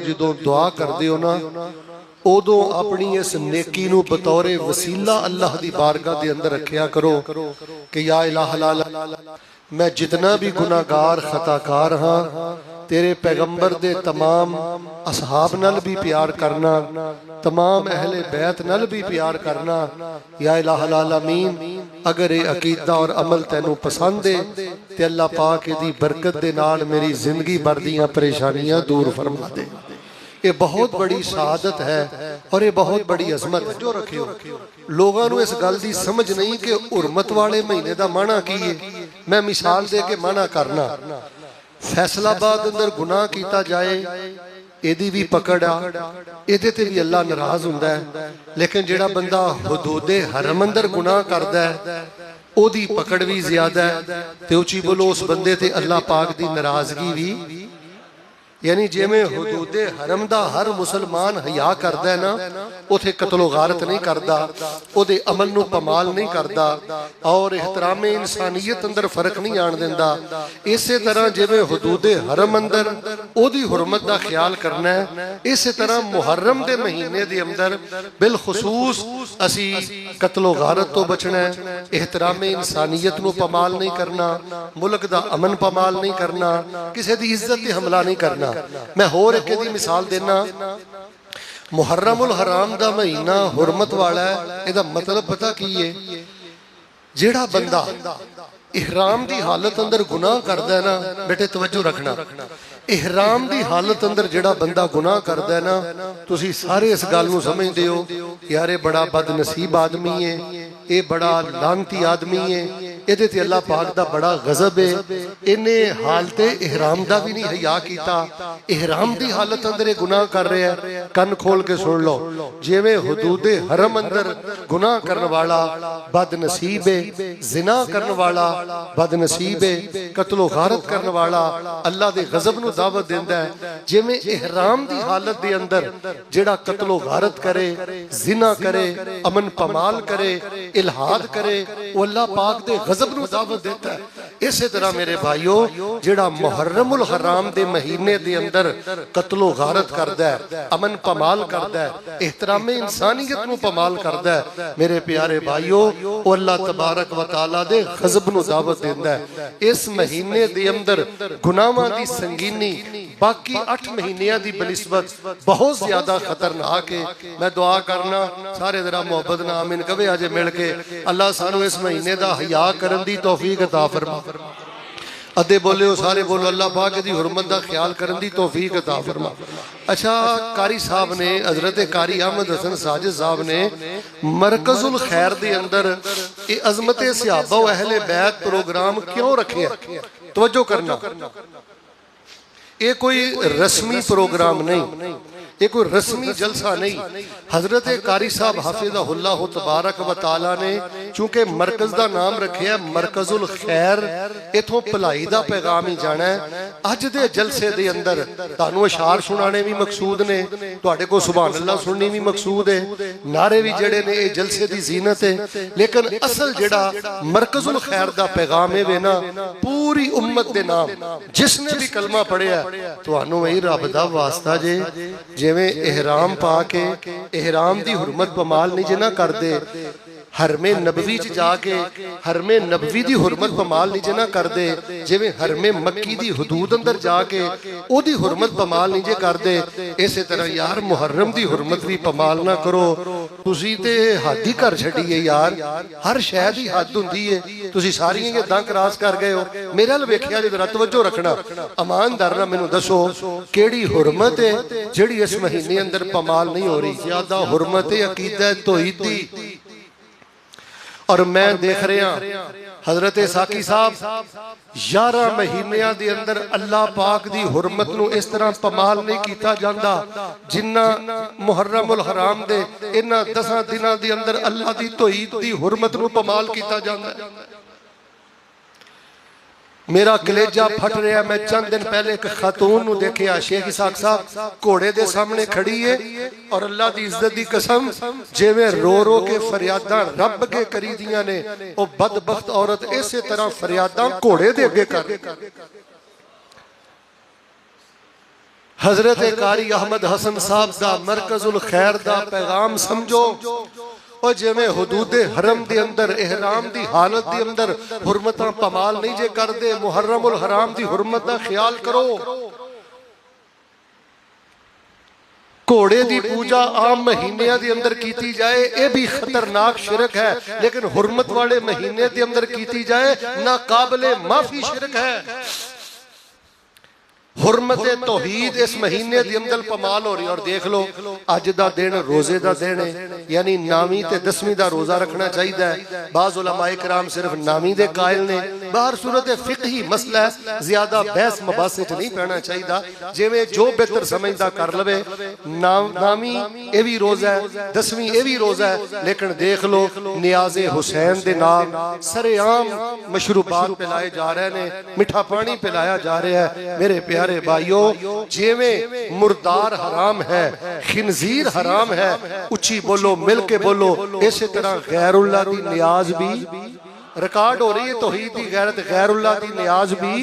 जदों दुआ करदे हो ना उदों अपनी इस नेकी नूं बतौरे वसीला अल्लाह दी बारगाह दे अंदर रखिया करो कि या इलाहा मैं जितना भी गुनाहगार खताकार हाँ तेरे पैगंबर दे तमाम असहाब नाल भी प्यार करना, तमाम अहले बैत नाल भी प्यार करना। या इलाहल आलमीन अगर ये अकीदा और अमल तैनू पसंद है ते अल्लाह पाक इहदी बरकत दे नाल मेरी जिंदगी भर दीयां परेशानियां दूर फरमा दे। ये बहुत बड़ी शहादत है और ये बहुत बड़ी अजमत है। जो रखियो लोगों को इस गल की समझ नहीं कि हुरमत वाले महीने का माना की है। मैं मिसाल दे के माना करना, फैसलाबाद अंदर गुनाह किया जाए इहदी भी पकड़ आ, इहदे ते भी अल्लाह नाराज हुंदा है। लेकिन जिहड़ा बंदा हुदूदे हरम अंदर गुनाह करदा है ओदी पकड़ भी ज्यादा है ते उची बोलो उस बंदे ते अल्लाह पाक दी नाराजगी भी। यानी जिवें हुदूदे हरम दा हर मुसलमान हया करदा है ना उथे कतलो गारत नहीं करदा, ओदे अमल नूं पमाल नहीं करदा और एहतरामे इंसानियत अंदर फर्क नहीं आण दिंदा। इसे तरह जिवें हुदूदे हरम अंदर ओदी हुरमत दा ख्याल करना है, इसे तरह मुहर्रम दे महीने दे अंदर बिलखुसूस असी कतलो गारत तो बचना है, एहतरामे इंसानियत नूं पमाल नहीं करना, मुल्क दा अमन पमाल नहीं करना, किसी दी इज्जत ते हमला नहीं करना। मैं होर एक दी मिसाल देना, मुहर्रमुल हराम दा महीना हुरमत वाला है। इहदा मतलब पता की है, जेड़ा बंदा इहराम दी हालत अंदर गुनाह करदा है ना, बेटे तवज्जो रखना, इहराम दी हालत अंदर जेड़ा बंदा गुनाह करदा है ना, तुसी सारे इस गल नूं समझदे हो यार ये बड़ा बदनसीब आदमी है, ये बड़ा लानती आदमी है, इहदे ते अल्लाह पाक दा बड़ा गजब है, इन्हें हालते इहराम दा भी नहीं हया कीता, इहराम दी हालत अंदर गुनाह कर रहा है। कन खोल के सुन लो, जिवें हुदूदे हरम अंदर गुनाह करने वाला बदनसीब है, जिना करने वाला बदनसीब है, कत्लो गारत करने वाला अल्लाह दे गजब नूं दावत देंदा है, जिवें इहराम दी हालत दे अंदर जेड़ा कत्लो गारत करे, जिना करे, अमन पमाल करे, इल्हाद करे, वो अल्लाह पाक दे गजब नूं दावत देता है। इसे तरह मेरे भाइयों जेड़ा मुहर्रमुल हराम दे महीने दे अंदर कत्लो गारत करदा है, अमन पमाल करदा है, एहतरामे इंसानियत नूं पमाल करदा है, मेरे प्यारे भाइयों वो अल्लाह तबारक व तआला दे गजब नूं दावत देंदा है। इस महीने दे अंदर गुनाहां दी संगीनी बाकी 8 महीनों की बनिस्बत बहुत ज्यादा खतरनाक है। मैं दुआ करना सारे जरा मोहब्बत नाल आमीन कहे अजे मिल के अल्लाह सानू इस महीने का हया करन दी तौफीक अता फरमा। अदे बोले हो सारे बोलो अल्लाह पाक दी हुरमत का ख्याल करन दी तौफीक अता फरमा। अच्छा, कारी साहब ने हजरत कारी अहमद हसन साजिद साहब ने मरकजुल खैर दे अंदर ये अजमत सहाबा व अहले बैत प्रोग्राम क्यों रखे? तवज्जो करना, ये कोई रस्मी प्रोग्राम नहीं, ये कोई रस्मी जलसा नहीं। हजरत कारी साहब हाफिज़हुल्लाह तबारक व तआला ने चूंकि मरकज का नाम रखे मरकजुल खैर, इथों भलाई का पैगाम ही जाना है। अज दे जलसे दे अंदर तुहानू अशार सुनाने भी मकसूद ने, तुहाडे को सुभान अल्लाह सुननी भी मकसूद है, नारे भी जेड़े ने ये जलसे की जीनत है। लेकिन असल जेड़ा मरकजुल खैर का पैगाम है वे ना पूरी उम्मत के नाम जिसने भी कलमा पढ़िया तुहानू यही रब दा वास्ता जे जिवें इहराम पा के इहराम दी हुरमत पमाल नहीं जिना करदे, हरमे नबवी च जाके हरमे नबवी दी हुरमत पमाल नहीं जिना करदे, जिवें हरमे मक्की दी हदूद अंदर जाके ओदी हुरमत पमाल नहीं जे करदे, इसे तरह यार मुहर्रम दी हुरमत भी पमाल ना करो। तुसी ते हद ही कर छड़ी है यार, हर शय दी हद हुंदी है, तुसी सारियां ये दां क्रॉस कर गए हो। मेरे अल वेखिया जे जरा तवज्जो रखना, ईमानदार नाल मैनूं दसो केड़ी हुरमत है जिहड़ी इस महीने अंदर पमाल नहीं हो रही? ज्यादा हुरमत है अकीदा तौहीद दी। और मैं देख रहा हजरत साकी साहब 11 महीनों के अंदर अल्लाह पाक दी हुरमत नूं इस तरह पमाल नहीं किया जाता जिन्ना मुहर्रमुल हराम दे इन्हां 10 दिनों के अंदर अल्लाह दी तौहीद दी हुरमत नूं पमाल किया जाता है। मेरा कलेजा फट रहा। मैं चंद दिन पहले एक खातून नूं देखिया, शेख इसाक साहब घोड़े दे सामने खड़ी है और अल्लाह दी इज्जत दी कसम जिवें रो रो के फरियादां रब के करी दियां ने, ओ बदबख्त औरत इसे तरह फरियादां घोड़े दे अगे कर। हजरत कारी अहमद हसन साहब का मरकजुल खैर का पैगाम समझो। और जिवें हुदूदे हरम दे अंदर एहराम दी हालत दे अंदर हुरमतां पमाल नहीं जे करदे, मुहर्रमुल हराम दी हुरमत दा ख्याल करो। घोड़े की पूजा आम महीनों के अंदर की जाए यह भी खतरनाक शिरक है, लेकिन हुरमत वाले महीने के अंदर की जाए ना काबिले माफी शिरक है। हुरमत तौहीद इस महीने के अंदर पमाल हो रही है। और देख लो अज का दिन रोजे का दिन है, यानी 9वीं ते 10वीं का रोजा रखना चाहिए। बाज़ उलमाए किराम सिर्फ 9वीं दे कायल ने। बाहर सूरत फिकही मसला है, ज्यादा बहस मबासे च नहीं पैना चाहिए। जिवें जो बेहतर समझदा कर लवे। 9वीं ये भी रोजा है, 10वीं ये भी रोजा है, लेकिन देख लो नियाज़े हुसैन दे नाम सरेआम मशरूबात पिलाए जा रहे हैं, मिठा पानी पिलाया जा रहा है। मेरे प्यारे भाइयों, जिवें मुर्दार हराम है, खिनजीर हराम है, उच्ची बोलो, मिल के बोलो। इसी तरह गैरुल्लाह दी नियाज भी रिकॉर्ड हो रही है। तौहीद दी गैरत गैरुल्लाह दी नियाज भी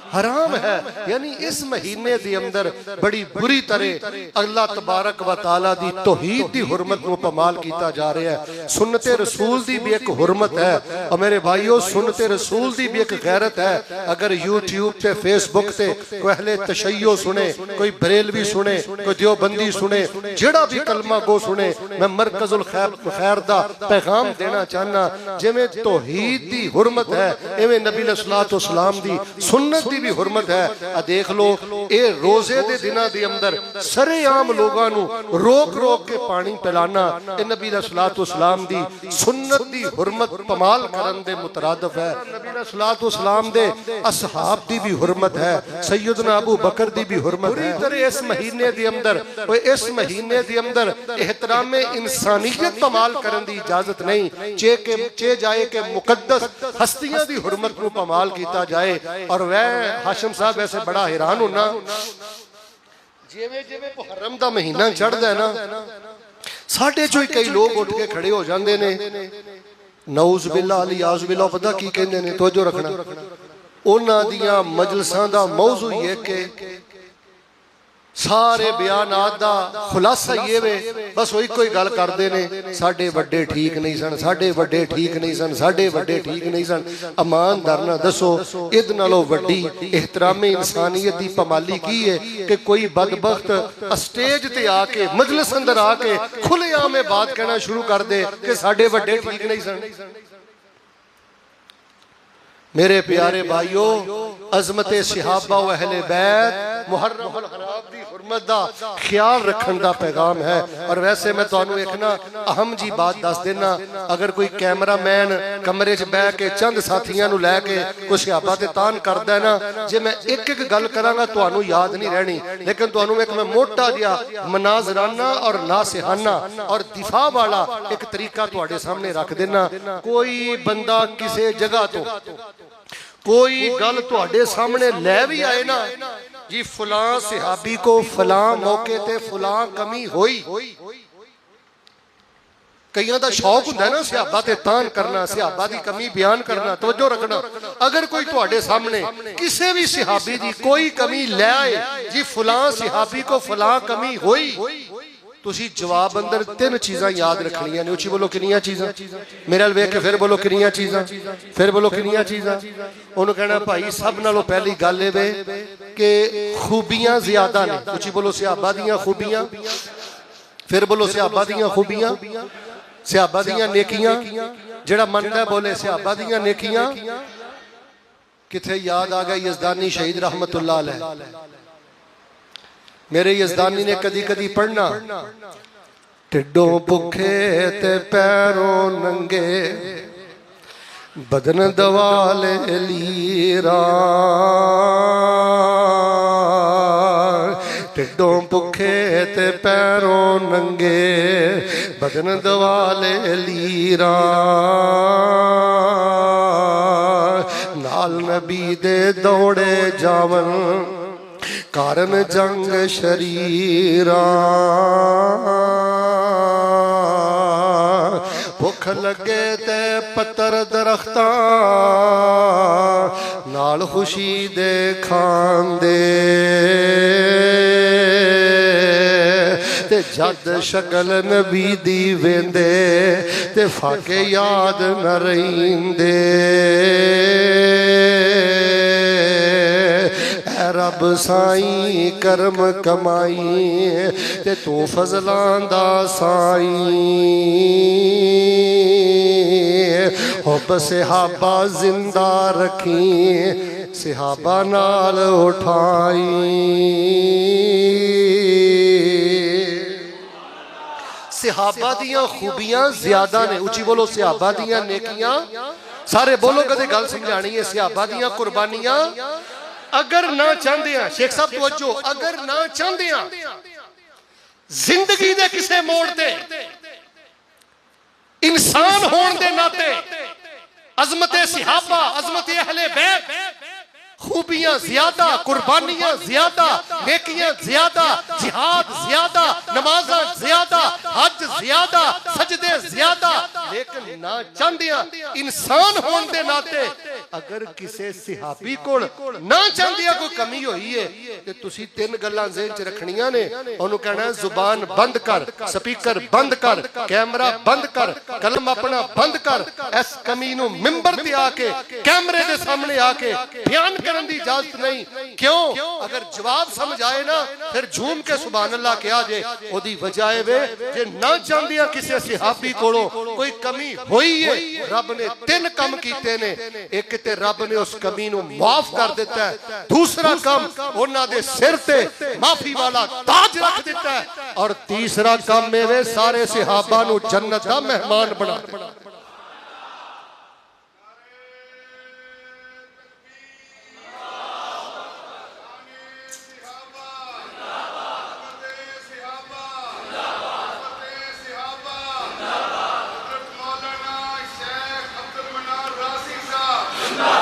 हराम है। यानी इस महीने के अंदर बड़ी बुरी तरह अल्लाह तबारक व तआला दी तौहीद दी हुरमत को पमाल किया जा रहा है। सुन्नते रसूल दी भी एक हुरमत है। और मेरे भाइयों, सुन्नते रसूल दी भी एक गैरत है। अगर यूट्यूब पे फेसबुक से कोई अहले तशय्यो सुने, कोई बरेलवी सुने, कोई देवबंदी सुने, जेड़ा भी कलमा गो सुने, मैं मरकजुल खैर दा पैगाम देना चाहना। जिवें तौहीद दी हुरमत है, इवें नबी अलैहिस्सलातु वस्सलाम दी सुन्नत दी भी हुरमत है। देख लो ये रोजे दे दिनां दे अंदर सरेआम लोगां नू रोक रोक के पानी पिलाना ये नबी अलैहिस्सलातु वस्सलाम दी सुन्नत दी हुरमत पमाल करन दे मुतरादिफ है। नबी अलैहिस्सलातु वस्सलाम दे असहाब दी भी हुरमत है, सैयदना अबू बकर दी भी हुरमत है। तरह इस महीने दे अंदर इस महीने दे अंदर एहतराम इंसानियत पमाल करन दी इजाजत नहीं। चे जाए के मुकद्दस हस्तियां दी हुरमत को पमाल किया जाए। और वह हाशिम साहब ऐसे बड़ा हैरान होना, जिवें जिवें मुहर्रम दा महीना चढ़दा है ना, साडे चों कई लोग उठ के खड़े हो जांदे ने, नऊज़ बिल्लाह अलियाज़ बिल्लाह, पता की कहंदे ने, तवज्जो रखना। उन्हां दियां मजलिसां दा मौजू ये के सारे बयानात दा खुलासा ये वे, बस वही कोई गल करते ने, साडे वड्डे ठीक नहीं सन, साडे वड्डे ठीक नहीं सन, साडे वड्डे ठीक नहीं सन। ईमानदार ना दसो इद नालों वड्डी एहतरामे इंसानियत दी पमाली की है कि कोई बदबख्त स्टेज ते आके मजलिस अंदर आके खुलेआम बात कहना शुरू कर दे कि साडे वड्डे ठीक नहीं सन। मेरे प्यारे भाइयों, अजमत सहाबा व अहले बैत मुहर्रम हराम दी हुरमत दा ख्याल रखने का पैगाम है। और वैसे मैं तुहानू एक ना अहम जी बात दस देना, अगर कोई कैमरा मैन कमरे च बह के चंद साथियों नू लैके कोई सहाबा ते तान करदा है ना, जे मैं एक एक गल करांगा तुहानू याद नहीं रहनी, लेकिन तुहानू एक मैं मोटा जिहा मनाजराना और नासिहाना और दिफा वाला एक तरीका तुहाडे सामने रख देना। कोई बंदा किसी जगह तो कोई गल तुहाडे सामने लै भी आए ना, जी फलां सहाबी को फलां मौके ते फलां कमी होई, कईयां दा शौक हुंदा है ना सहाबा ते तान करना, सहाबा दी कमी बयान करना। तवज्जो रखना, अगर कोई तुहाडे सामने किसी भी सहाबी दी कोई कमी लै आए, जी फलां सहाबी को फलां कमी होई, तुसी जवाब अंदर 3 चीज़ां याद रखनियां ने। उची बोलो कितनियां चीज़ां? मेरे अल वेख के फिर बोलो कितनियां चीज़ां? फिर बोलो कितनियां चीज़ां? उन्होंने कहना भाई सब नालों पहली गल ये कि खूबियां ज्यादा ने। उची बोलो सहाबा दियां खूबियां। फिर बोलो सहाबा दियां खूबियां, सहाबा दियां नेकियां। जेड़ा मनदा बोले सहाबा दियां नेकियां। किथे याद आ गया यज़दानी शहीद रहमतुल्लाह अलैह। मेरे यज़दानी ने कदी कदी पढ़ना, टिड्डों भुखे ते पैरों नंगे, बदन दवाले लीरा। टिड्डों भुखे ते पैरों नंगे, बदन दवाले लीरा। नाल नबी दे दौड़े जावन, कारण जंग शरीरा। भुख लगे ते पत्तर दरख्तां, नाल खुशी दे खांदे। ते जद शक्ल नबी दी वेंदे ते फाके याद न रहिंदे। रब साईं करम कमाई ते तू फजलां दा साईं। हुब सहाबा जिंदा रखी सहाबा नाल उठाई। सहाबा दियां खूबियां ज्यादा ने, उची बोलो सहाबा दियां नेकियां। सारे बोलो कदे गल समझानी है। सहाबा दियां कुर्बानियां अगर ना चाहते हैं, शेख साहब तवज्जो, अगर ना चाहते हैं जिंदगी दे किसे मोड़ ते इंसान होने दे नाते अजमत सहाबा, अजमत अहले बैत, खूबियां ज्यादा, कुर्बानियां ज्यादा, नेकियां ज्यादा, जिहाद ज्यादा, नमाज़ां ज्यादा, हज ज्यादा, सजदे ज्यादा, लेकिन ना चाहदियां इंसान होने दे नाते अगर किसी सहाबी को ना चाहदियां कोई कमी हुई है तो तुसी तीन गल्लां ज़हन च रखनियां ने। उन्होंने कहना जुबान बंद कर, स्पीकर बंद कर, कैमरा बंद कर, कलम अपना बंद कर। इस कमी नूं मिंबर ते आके कैमरे दे सामने आके बयान करने की इजाजत नहीं। क्यों? अगर जवाब समझ आए ना फिर झूम के सुभान अल्लाह कहा जे। ओदी वजह वे जे ना चाहदियां किसी सहाबी कोलों कोई कमी हुई है, रब ने तीन काम कीते ने। एक ते रब ने उस कमी नूं माफ कर दिता है, दूसरा काम उन्हां दे सिर ते माफी वाला ताज रख दिता है, और तीसरा काम वे सारे सहाबा नूं जन्नत दा मेहमान बना दिता।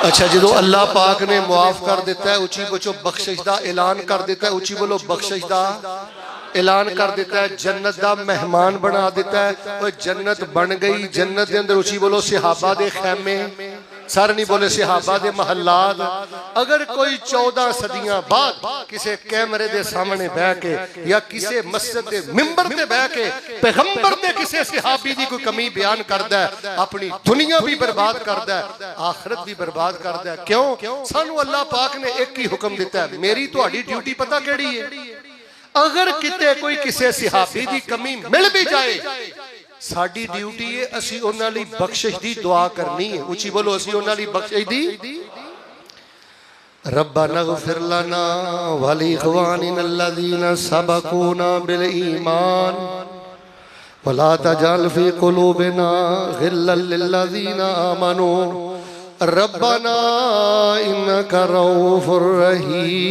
अच्छा, जो अल्लाह पाक ने मुआफ कर दिता है, उची बचो बख्शिश दा ऐलान कर दिता है, उची बोलो बख्शिश दा ऐलान कर दिता है, जन्नत दा मेहमान बना दिता है। वो जन्नत बन गई, जन्नत के अंदर उची बोलो सहाबा दे खैमे, सारे नहीं बोले सहाबा दे महल्लात। अगर कोई 14 सदियां बाद किसी कैमरे दे सामने बह के या किसी मस्जिद दे मिंबर ते बह के पैगंबर दे किसी सहाबी दी कोई कमी बयान करदा है, अपनी दुनिया भी बर्बाद करदा है, आखिरत भी बर्बाद करदा है। क्यों? सानू अल्लाह पाक ने एक ही हुक्म दिता है, मेरी तुहाडी ड्यूटी पता केड़ी है? अगर किते कोई किसी सहाबी दी कमी मिल भी जाए, साडी ड्यूटी है असी उन्हां लई बख्शिश दी दुआ करनी है। उची बोलो, असी उन्हां लई बख्शिश दी। रब्बना ग़फिर लना व ली इख़वानिना अल्लज़ीना सबक़ूना बिल ईमान व ला तजअल फ़ी क़ुलूबिना ग़िल्लन लिल्लज़ीना आमनू रब्बना इन्नका रऊफ़ुर रहीम।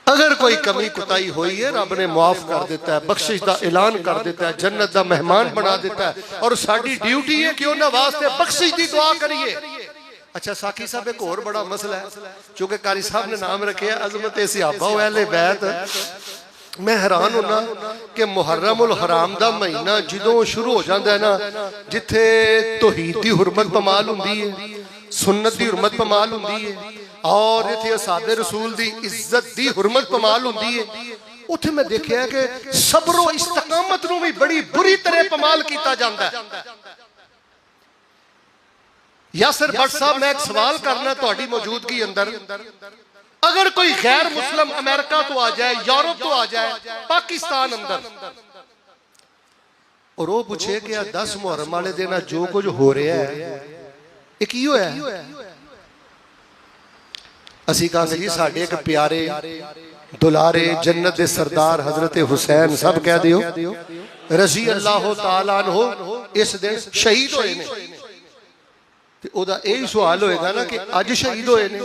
अगर कोई कमी कुताई हुई है, रब ने माफ कर दिता है, बख्शिश का ऐलान कर दिता है, जन्नत का मेहमान बना दिता है, और साडी ड्यूटी है कि उन्हां वास्ते बख्शिश की दुआ करिए। अच्छा, साकी साहब एक और बड़ा मसला है, चूंकि कारी साहब ने नाम रखे अजमत सहाबा व अहले बैत। मैं हैरान होना कि मुहर्रमुल हराम दा महीना जो शुरू हो जाता है ना, जिथे तौहीद दी हुरमत पमाल हुंदी है, सुन्नत दी हुरमत पमाल हुंदी है, और इत्थे सादे रसूल दी इज्जत दी हुरमत पमाल हुंदी है, उत्थे मैं देखिया कि सबरो इस्तकामत नूं भी बड़ी बुरी तरह पमाल कीता जांदा है। यासिर भट्ट साहब, मैं एक सवाल करना तुहाडी मौजूदगी अंदर, अगर कोई गैर मुस्लिम अमेरिका तो आ जाए, यूरोप तो आ जाए, पाकिस्तान अंदर, और वो पूछे कि 10 मुहर्रम वाले दिन जो कुछ हो रहा है ये की होया? असी कहांगे जी साडे एक प्यारे दुलारे जन्नत दे सरदार हजरत हुसैन, सब कह दियो रजी अल्लाह तआला अन्हु इस दिन शहीद होए ने। ते ओदा यही सवाल होएगा ना कि अज शहीद होए ने,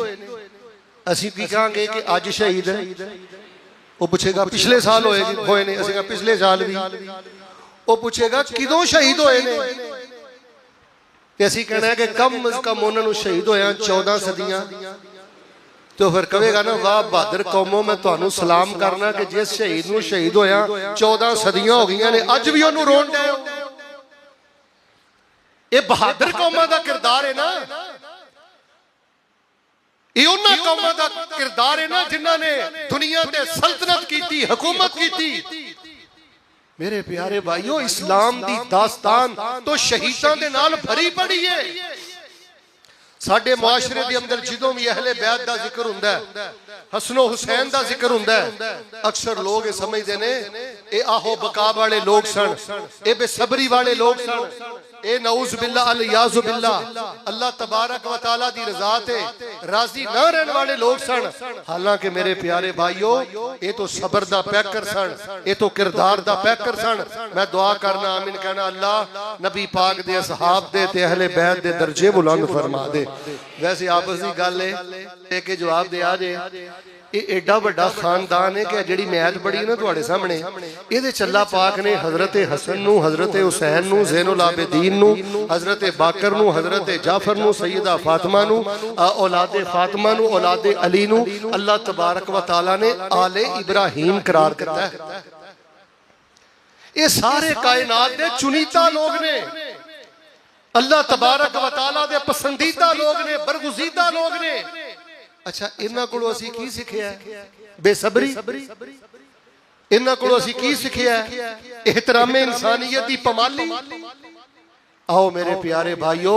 असी की कहांगे कि अज शहीद है? वो पूछेगा पिछले साल होए ने, असी कहां पिछले साल भी। वो पूछेगा किदों शहीद होए ने, ते असी कहना है कि कम अज कम उन्हां नूं शहीद होया 14 सदियां। तो फिर कहेगा ना, वाह बहादुर कौमों, मैं तुहानू सलाम करना कि जिस शहीद नूं शहीद होया 14 सदियां हो गई ने, अज भी उन्होंने रोन डे हो। ये बहादुर कौमां दा किरदार है ना। ਇਹ ਉਹਨਾਂ ਕੌਮਾਂ ਦਾ ਕਿਰਦਾਰ ਹੈ ਨਾ ਜਿਨ੍ਹਾਂ ਨੇ ਦੁਨੀਆ ਤੇ ਸਲਤਨਤ ਕੀਤੀ, ਹਕੂਮਤ ਕੀਤੀ। मेरे प्यारे भाइयों, इस्लाम दी दास्तान तो शहीदां दे नाल भरी पड़ी है। साडे मुआशरे दे अंदर जदों भी अहले बैत दा जिक्र हुंदा है, हसनो हुसैन दा जिक्र हुंदा है, अक्सर लोग ये समझदे ने ए आहो बका वाले लोग सन, ए बेसबरी वाले लोग सन, ए नऊज बिल्ला अलियाज़ु बिल्ला, अल्लाह तबारक व तआला दी रज़ा ते राजी ना रहने वाले लोग सन। हालांकि मेरे प्यारे भाइयों, ये तो सबर दा पैकर सन, ये तो किरदार दा पैकर सन। मैं दुआ करना, आमीन कहना, अल्लाह नबी पाक दे असहाब दे ते अहले बैत दे दर्जे बुलंद फरमा दे। वैसे आपस दी गल है कि जवाब दे आ जे एडा बड़ा खानदान है कि जिहड़ी मैत बड़ी ना तुहाडे सामने, इहदे चल्ला पाक ने हजरत हसन नू, हजरत हुसैन नू, ज़ैनुल आबिदीन नू, हजरत बाकर नू, हजरत जाफर नू, सैयदा फातिमा नू, औलादे फातिमा नू, औलादे अली नू अल्लाह तबारक व तआला ने आले इब्राहीम करार दिता है। ये सारे कायनात दे चुनीता लोग ने, अल्लाह तबारक व तआला दे पसंदीदा लोग ने, बरगुज़ीदा लोग ने। अच्छा, इन्हां कोलों असीं की सिੱਖਿਆ? बेसबरी। इन्हां कोलों असीं की सिੱਖਿਆ? एहतराम इंसानियत दी पमाली। आओ मेरे प्यारे भाइयों,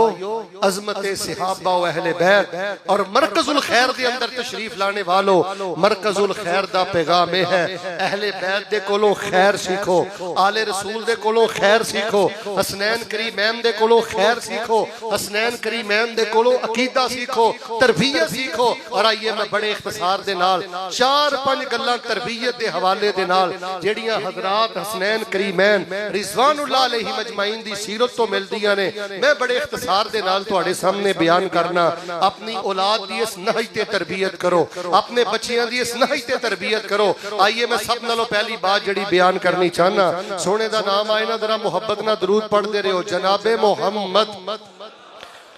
अजमत सहाबा व अहले बैत और मरकजुल खैर दे अंदर तशरीफ लाने वालों, मरकजुल खैर दा पैगाम है, अहले बैत दे कोलों खैर सीखो, आले रसूल दे कोलों खैर सीखो, हसनैन करीमैन दे कोलों खैर सीखो, हसनैन करीमैन दे कोलों अकीदा सीखो, तरबियत सीखो। और आइए मैं बड़े इख्तिसार दे नाल 4-5 गल्लां तरबियत दे हवाले दे नाल जेड़ियां हजरात हसनैन करीमैन रिज़वानुल्लाह अलैहिम अजमाइन दी सीरत तो मिलदी ने, मैं बड़े इख्तिसार दे नाल तुहाडे सामने बयान करना। अपनी औलाद दी इस नहज ते तरबियत करो, अपने बच्चियां दी इस नहज ते तरबियत करो। आइए मैं सब नालों पहली बात जड़ी बयान करनी चाहना, सोने दा नाम आए ना, जरा मुहब्बत ना दरूद पढ़दे रहो, जनाबे मोहम्मद।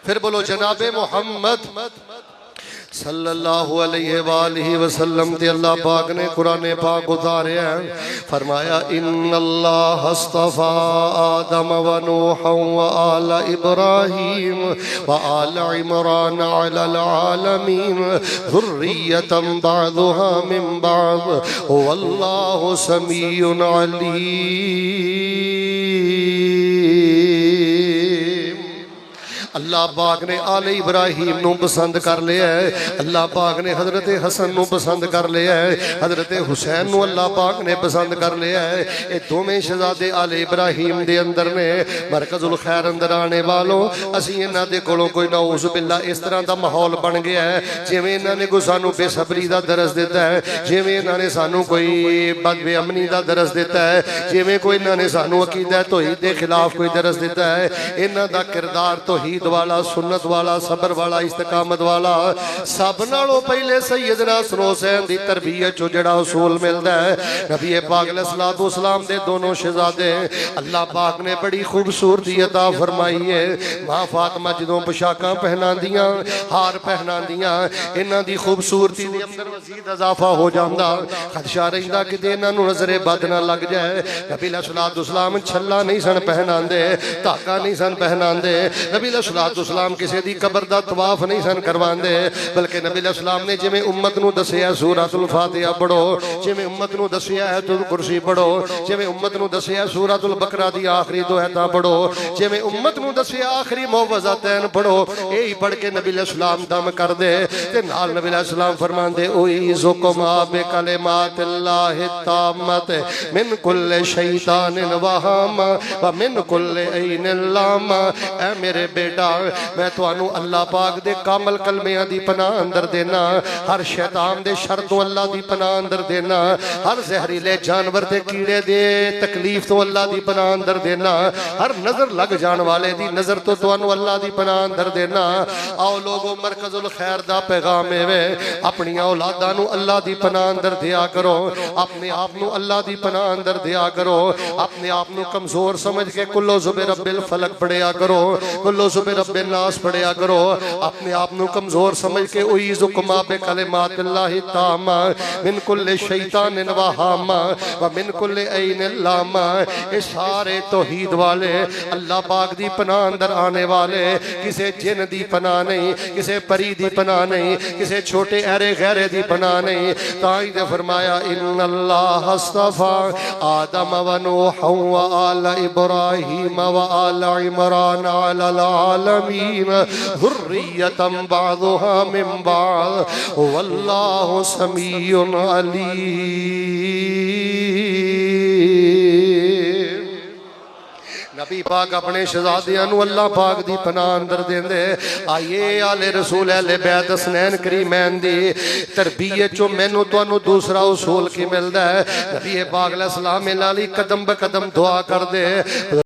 फिर बोलो जनाबे मोहम्मद सल्लल्लाहु अलैहि वसल्लम। ते अल्लाह पाक ने कुरान पाक उतारिया, फरमाया इन्नल्लाह अस्तफा आदम व नूह व आल इब्राहीम व आल इमरान अलल आलमीन ज़ुर्रियतम बअदुहा मिन बअद वल्लाहु समीउन अलीम। अल्लाह पाक ने आले इब्राहीम नू पसंद कर लिया है, अल्लाह पाक ने हजरत हसन नू पसंद कर लिया है, हजरत हुसैन नू अल्लाह पाक ने पसंद कर लिया है। ये दोवें शहजादे आले इब्राहीम दे अंदर ने। मरकजुल खैर अंदर आने वालों, असीं इन्हां दे कोलों कोई नाउज़ बिल्ला इस तरह का माहौल बन गया है जिवें इन्हां ने कोई सानू बेसबरी का दरस दिता है, जिवें इन्हां ने सानू कोई बदबेअमनी का दरस दिता है, जिवें कोई इन्हां ने सानू अकीदा तौहीद के खिलाफ कोई दरस दिता है। इन्हां दा किरदार तौहीद वाला, सुन्नत वाला, सबर वाला, इस्तकामत वाला। सब नालों पहले सैयदना हसन हुसैन दी तरबियत चो जड़ा उसूल मिलता है, नबी पाक अलैहिस्सलातु वस्सलाम दे दोनों शहजादे अल्लाह पाक ने बड़ी खूबसूरती अता फरमाई है। मां फातिमा जदों पोशाकां पहनांदियां, हार पहनांदियां, इन्हां दी खूबसूरती दे अंदर मज़ीद इजाफा हो जांदा। खदशा रहिंदा कि इन्हां नूं नज़रे बद ना लग जाए। नबी अलैहिस्सलातु वस्सलाम छल्ला नहीं सन पहनांदे, धागा नहीं सन पहनांदे। नबी अलैहिस्सलाम किसी दी कबर दा तवाफ नहीं सन करवांदे, बल्कि नबी अलैहिस्सलाम ने जिवें उम्मत नूं दसिया सूरतुल फातिहा पढ़ो, जिवें उम्मत नूं दसिया आयतुल कुर्सी पढ़ो, जिवें उम्मत नूं दसिया सूरतुल बकरा दी आखिरी दो आयतां पढ़ो, जिवें उम्मत नूं दसिया आखिरी मुअव्वज़तैन पढ़ो। यही पढ़ के नबी अलैहिस्सलाम दम कर दे ते नाल नबी अलैहिस्सलाम फरमांदे उईज़ुकुम बिकलिमातिल्लाहि ताम्मत मिन कुल्लि शैतानिन वहाम व मिन कुल्लि ऐनिन लामा। ऐ मेरे बेटा, मैं तुहानू अल्लाह पाक दे कामल कलमियां दी पनाह अंदर देना, हर शैतान दे शर तो अल्लाह दी पनाह अंदर देना, हर जहरीले जानवर दे कीड़े दे तकलीफ तो अल्लाह दी पनाह अंदर देना, हर नजर लग जाने वाले दी नजर तो तुहानू अल्लाह दी पनाह अंदर देना। आओ लोगों, मरकजुल खैर दा पैगाम है, अपनी औलादां नू अल्लाह दी पनाह अंदर दिया करो, अपने आप नू अल्लाह दी पनाह अंदर दिया करो, अपने आप नू कमजोर समझ के कुल्लो ज़ुबे रब्बिल फलक पढ़िया करो, कुल्लो ज़ुबे बिरब्बिन नास पढ़िया करो। अपने आप नू कमजोर समझ के उईज़ुकुमा बिकलिमातिल्लाहि ताम्मा मिन कुल्लि शैतानिन व हामा व मिन कुल्लि ऐनिन लामा। ये सारे तौहीद वाले अल्लाह पाक दी पनाह अंदर आने वाले, किसी जिन दी पनाह नहीं, किसी परी दी पनाह नहीं, किसी छोटे ऐरे गैरे दी पनाह नहीं। ताई ने फरमाया इन्नल्लाह अस्तफा आदम व नूह व आल इब्राहीम व आल इमरान अलल आलमीन ज़ुर्रियतम बअदुहा मिन बअद वल्लाहु समीउन अलीम। नबी पाक अपने शहजादियां नू अल्लाह पाक दी पनाह अंदर देंदे। आइए आले रसूल अहले बैत हसनैन करीमैन दी तरबियत चो मैनू तुहानू दूसरा उसूल की मिलदा है। नबी पाक अलैहि सलाम नाल कदम ब कदम दुआ कर दे।